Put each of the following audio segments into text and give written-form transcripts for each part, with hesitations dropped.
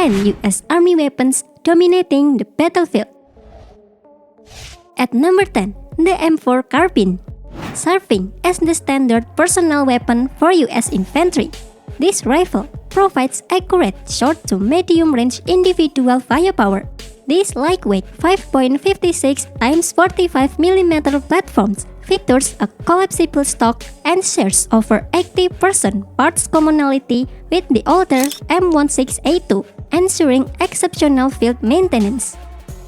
and US Army weapons dominating the battlefield. At number 10, the M4 Carbine. Serving as the standard personal weapon for US infantry, this rifle provides accurate short to medium range individual firepower. This lightweight 5.56 x 45mm platform features a collapsible stock and shares over 80% parts commonality with the older M16A2, ensuring exceptional field maintenance.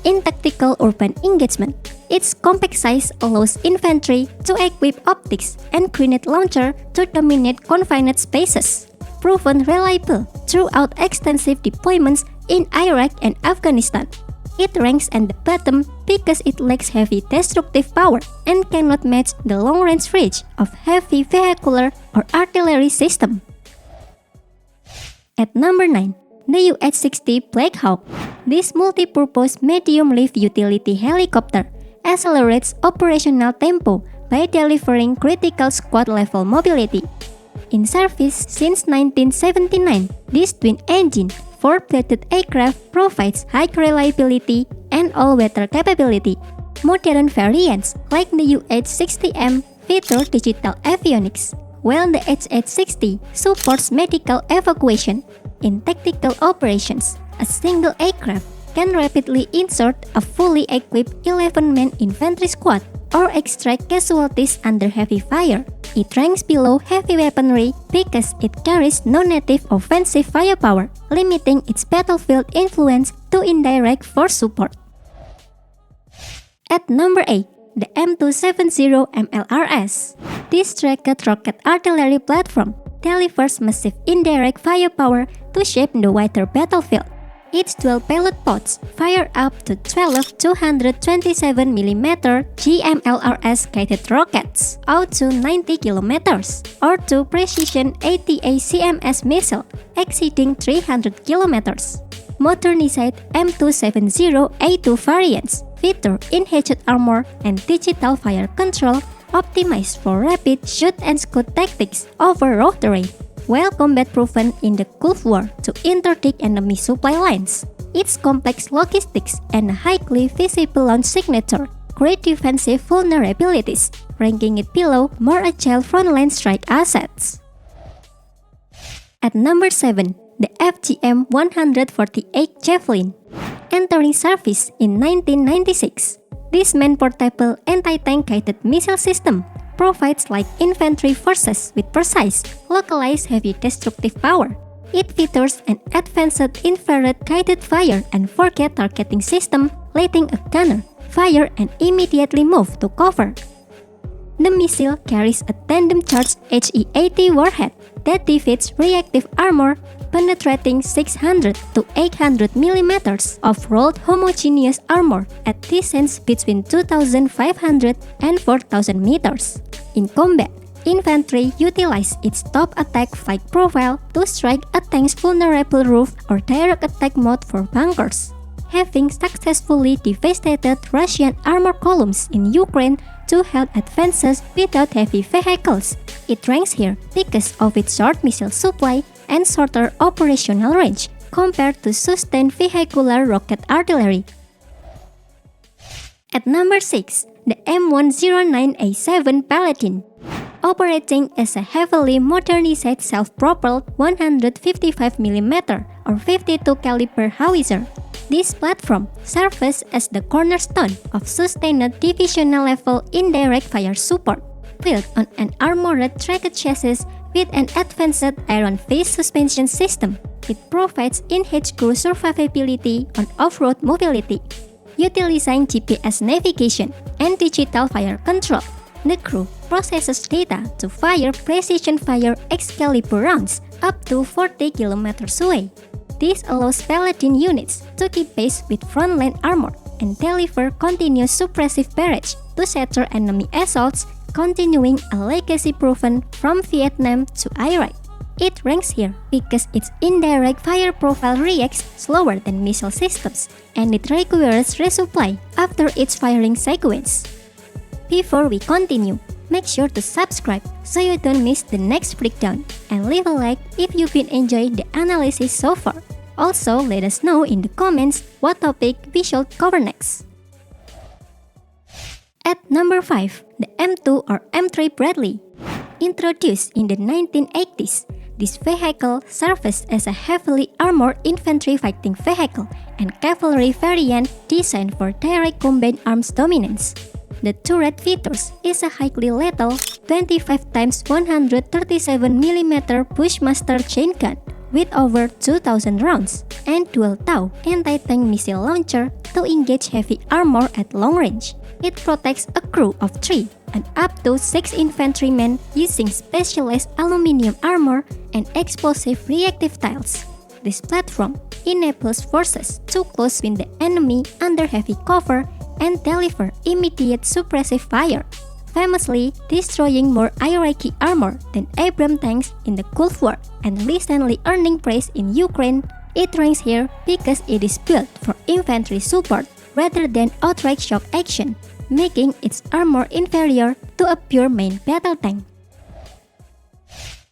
In tactical urban engagement, its compact size allows infantry to equip optics and grenade launcher to dominate confined spaces. Proven reliable throughout extensive deployments in Iraq and Afghanistan. It ranks at the bottom because it lacks heavy destructive power and cannot match the long-range reach of heavy vehicular or artillery system. At number 9, the AH-64 Black Hawk. This multi-purpose medium-lift utility helicopter accelerates operational tempo by delivering critical squad-level mobility. In service since 1979, this twin-engine, four-bladed aircraft provides high reliability and all-weather capability. Modern variants like the AH-60M feature digital avionics, while the AH-60 supports medical evacuation. In tactical operations, a single aircraft can rapidly insert a fully equipped 11-man infantry squad or extract casualties under heavy fire. It ranks below heavy weaponry because it carries no native offensive firepower, limiting its battlefield influence to indirect force support. At number 8, the M270 MLRS. This tracked rocket artillery platform delivers massive indirect firepower to shape the wider battlefield. Its dual payload pods fire up to 12 227mm GMLRS guided rockets out to 90 km or 2 precision ATACMS missile exceeding 300 km. Modernized M270 A2 variants feature enhanced armor and digital fire control optimized for rapid shoot-and-scoot tactics over rough terrain. Well combat-proven in the Gulf War to interdict enemy supply lines. Its complex logistics and highly visible launch signature create defensive vulnerabilities, ranking it below more agile frontline strike assets. At number 7, the FGM-148 Javelin. Entering service in 1996, this man-portable anti-tank guided missile system provides light infantry forces with precise, localized heavy destructive power. It features an advanced infrared guided fire and forget targeting system, letting a gunner fire and immediately move to cover. The missile carries a tandem-charged HE-80 warhead that defeats reactive armor, penetrating 600 to 800 mm of rolled homogeneous armor at distance between 2,500 and 4,000 meters. In combat, infantry utilize its top attack flight profile to strike a tank's vulnerable roof or direct attack mode for bunkers. Having successfully devastated Russian armor columns in Ukraine to halt advances without heavy vehicles, it ranks here because of its short missile supply and shorter operational range compared to sustained vehicular rocket artillery. At number 6, the M109A7 Paladin. Operating as a heavily modernized self-propelled 155mm or 52 caliber howitzer, this platform serves as the cornerstone of sustained divisional-level indirect fire support, built on an armored tracked chassis with an advanced iron-faced suspension system. It provides enhanced crew survivability on off-road mobility. Utilizing GPS navigation and digital fire control, the crew processes data to fire precision fire Excalibur rounds up to 40 km away. This allows Paladin units to keep pace with frontline armor and deliver continuous suppressive barrage to shatter enemy assaults, continuing a legacy proven from Vietnam to Iraq. It ranks here because its indirect fire profile reacts slower than missile systems, and it requires resupply after its firing sequence. Before we continue, make sure to subscribe so you don't miss the next breakdown, and leave a like if you've been enjoying the analysis so far. Also, let us know in the comments what topic we should cover next. At number 5, the M2 or M3 Bradley. Introduced in the 1980s, this vehicle serves as a heavily armored infantry fighting vehicle and cavalry variant designed for direct combined arms dominance. The turret features is a highly lethal 25x137mm Bushmaster chain gun with over 2,000 rounds and dual TOW anti-tank missile launcher to engage heavy armor at long range. It protects a crew of 3 and up to 6 infantrymen using specialized aluminum armor and explosive reactive tiles. This platform enables forces to close in the enemy under heavy cover and deliver immediate suppressive fire, famously destroying more Iraqi armor than Abrams tanks in the Gulf War and recently earning praise in Ukraine. It ranks here because it is built for infantry support rather than outright shock action, making its armor inferior to a pure main battle tank.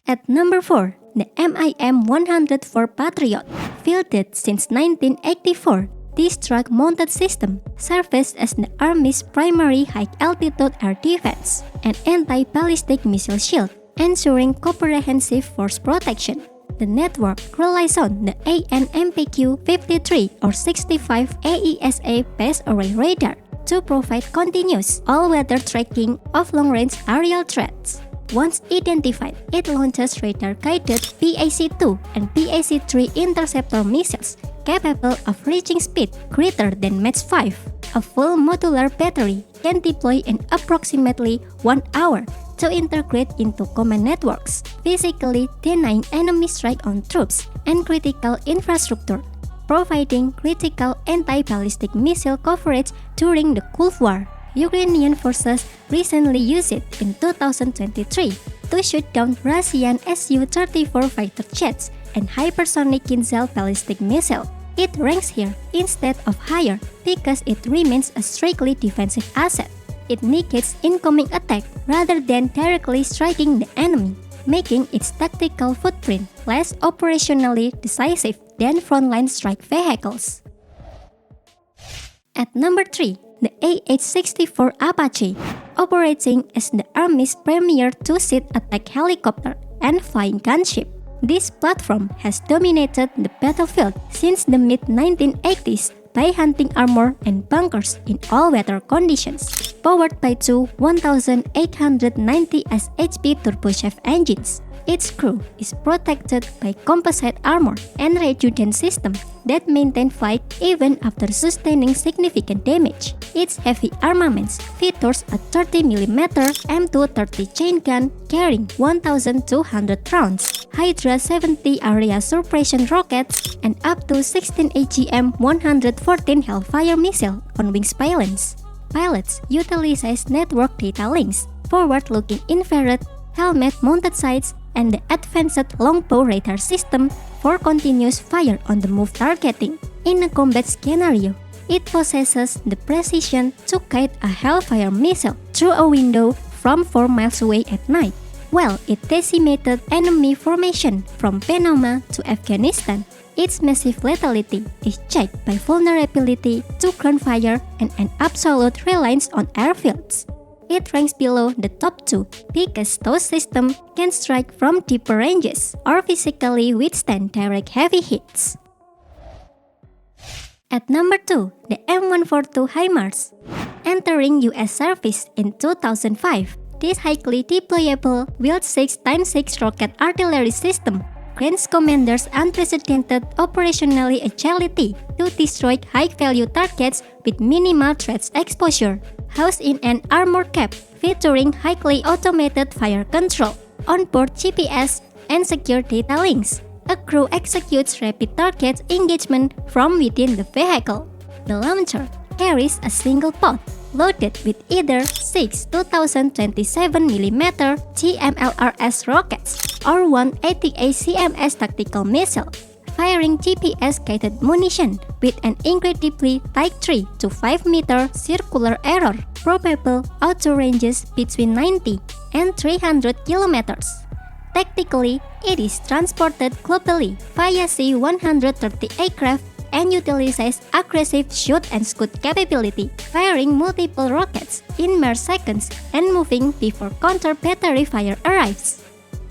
At number 4, the MIM-104 Patriot. Fielded since 1984, this truck-mounted system serves as the Army's primary high-altitude air defense and anti-ballistic missile shield, ensuring comprehensive force protection. The network relies on the AN/MPQ-53 or 65 AESA phased array radar to provide continuous all-weather tracking of long-range aerial threats. Once identified, it launches radar-guided PAC-2 and PAC-3 interceptor missiles capable of reaching speed greater than Mach 5. A full modular battery can deploy in approximately 1 hour to integrate into command networks, physically denying enemy strike on troops and critical infrastructure, providing critical anti-ballistic missile coverage during the Gulf War. Ukrainian forces recently used it in 2023 to shoot down Russian Su-34 fighter jets and hypersonic Kinzhal ballistic missile. It ranks here instead of higher because it remains a strictly defensive asset. It negates incoming attack rather than directly striking the enemy, making its tactical footprint less operationally decisive than frontline strike vehicles. At number 3, the AH-64 Apache, operating as the Army's premier two-seat attack helicopter and flying gunship. This platform has dominated the battlefield since the mid-1980s by hunting armor and bunkers in all-weather conditions, powered by two 1,890 shp turboshaft engines. Its crew is protected by composite armor and redundant system that maintain flight even after sustaining significant damage. Its heavy armaments features a 30mm M230 chain gun carrying 1,200 rounds, Hydra 70 area suppression rockets, and up to 16 FGM-148 Hellfire missile on wings pylons. Pilots utilize network data links, forward-looking infrared, helmet-mounted sights, and the advanced longbow radar system for continuous fire-on-the-move targeting. In a combat scenario, it possesses the precision to guide a Hellfire missile through a window from 4 miles away at night, while it decimated enemy formation from Panama to Afghanistan. Its massive lethality is checked by vulnerability to ground fire and an absolute reliance on airfields. It ranks below the top 2 because those systems can strike from deeper ranges or physically withstand direct heavy hits. At number 2, the M142 HIMARS. Entering US service in 2005, this highly deployable Wield 6x6 rocket artillery system grants commanders unprecedented operationally agility to destroy high-value targets with minimal threat exposure. Housed in an armored cap featuring highly automated fire control, onboard GPS, and secure data links, a crew executes rapid target engagement from within the vehicle. The launcher carries a single pod loaded with either 6 2027mm MLRS rockets or one ATA-CMS tactical missile, firing GPS-guided munition with an incredibly tight 3 to 5 meter circular error, probable auto ranges between 90 and 300 kilometers. Tactically, it is transported globally via C-130 aircraft and utilizes aggressive shoot-and-scoot capability, firing multiple rockets in mere seconds and moving before counter-battery fire arrives.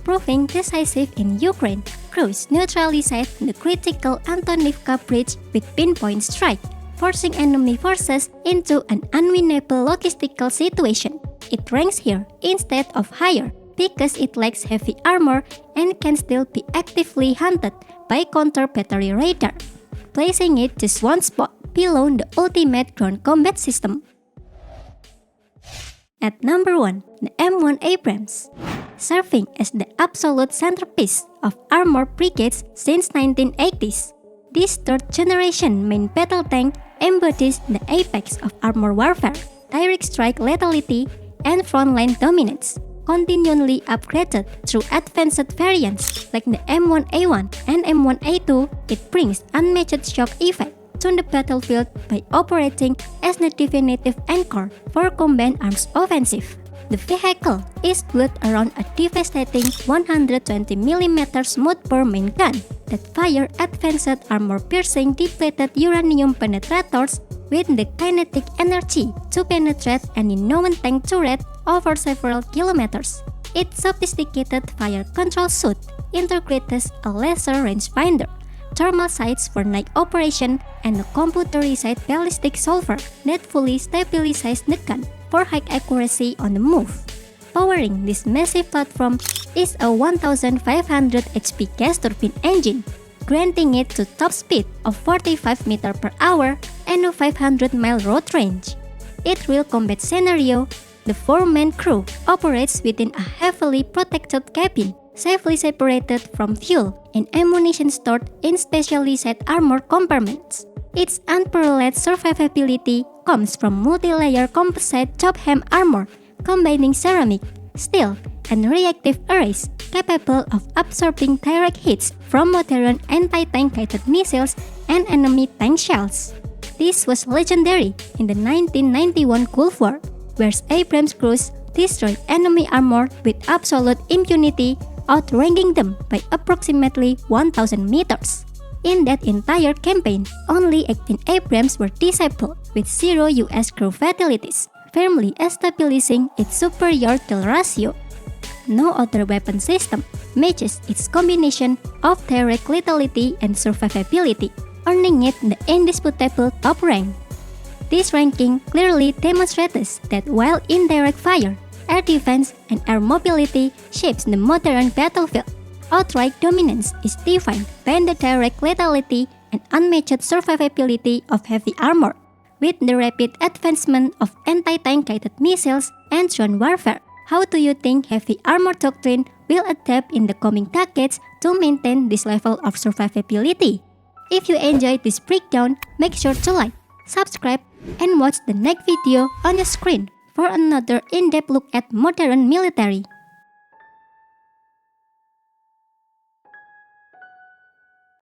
Proving decisive in Ukraine, crews neutralized the critical Antonivka bridge with pinpoint strike, forcing enemy forces into an unwinnable logistical situation. It ranks here instead of higher because it lacks heavy armor and can still be actively hunted by counter-battery radar, placing it just one spot below the ultimate ground combat system. At number 1, the M1 Abrams. Serving as the absolute centerpiece of armored brigades since 1980s, this third-generation main battle tank embodies the apex of armor warfare, direct strike lethality, and frontline dominance. Continually upgraded through advanced variants like the M1A1 and M1A2, it brings unmatched shock effect to the battlefield by operating as the definitive anchor for combined arms offensive. The vehicle is built around a devastating 120mm smoothbore main gun that fire advanced armor-piercing depleted uranium penetrators with the kinetic energy to penetrate any known tank turret over several kilometers. Its sophisticated fire control suite integrates a laser rangefinder, thermal sights for night operation, and a computerized ballistic solver that fully stabilizes the gun for high accuracy on the move. Powering this massive platform is a 1500 HP gas turbine engine, granting it to top speed of 45 mph and a 500-mile road range. In real combat scenario, the 4-man crew operates within a heavily protected cabin, safely separated from fuel and ammunition stored in specially set armor compartments. Its unparalleled survivability comes from multi-layer composite top-hem armor combining ceramic, steel, and reactive arrays capable of absorbing direct hits from modern anti-tank guided missiles and enemy tank shells. This was legendary in the 1991 Gulf War, where Abrams crews destroyed enemy armor with absolute impunity, outranking them by approximately 1,000 meters. In that entire campaign, only 18 Abrams were disabled, with 0 US crew fatalities, firmly establishing its superior kill ratio. No other weapon system matches its combination of direct lethality and survivability, earning it the indisputable top rank. This ranking clearly demonstrates that while indirect fire, air defense, and air mobility shapes the modern battlefield, outright dominance is defined by the direct lethality and unmatched survivability of heavy armor. With the rapid advancement of anti-tank guided missiles and drone warfare, how do you think heavy armor doctrine will adapt in the coming decades to maintain this level of survivability? If you enjoyed this breakdown, make sure to like, subscribe, and watch the next video on the screen for another in-depth look at modern military.